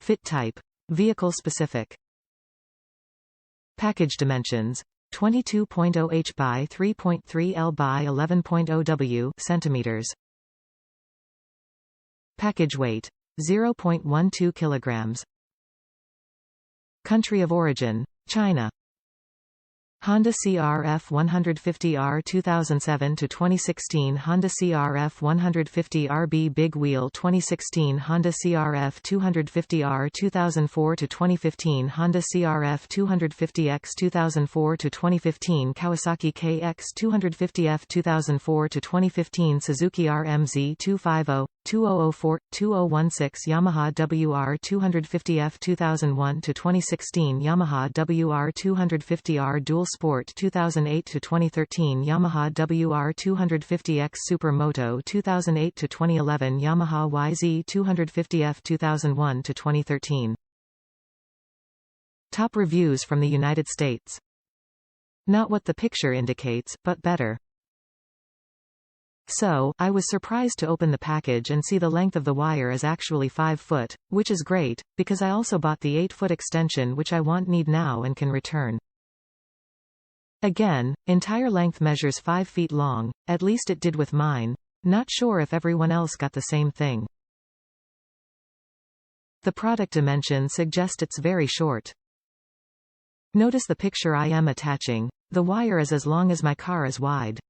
Fit type. Vehicle specific. Package dimensions. 22.0 h by 3.3 l by 11.0 w centimeters. Package weight. 0.12 kilograms. Country of origin. China. Honda CRF 150R 2007 to 2016, Honda CRF 150RB Big Wheel 2016, Honda CRF 250R 2004 to 2015, Honda CRF 250X 2004 to 2015, Kawasaki KX 250F 2004 to 2015, Suzuki RMZ 250 2004 2016, Yamaha WR 250F 2001 to 2016, Yamaha WR 250R Dual Sport 2008 to 2013, Yamaha WR 250X Super Moto 2008 to 2011, Yamaha YZ 250F 2001 to 2013. Top reviews from the United States. Not what the picture indicates, but better. So, I was surprised to open the package and see the length of the wire is actually 5 foot, which is great, because I also bought the 8-foot extension which I need now and can return. Again, entire length measures 5 feet long, at least it did with mine. Not sure if everyone else got the same thing. The product dimensions suggest it's very short. Notice the picture I am attaching. The wire is as long as my car is wide.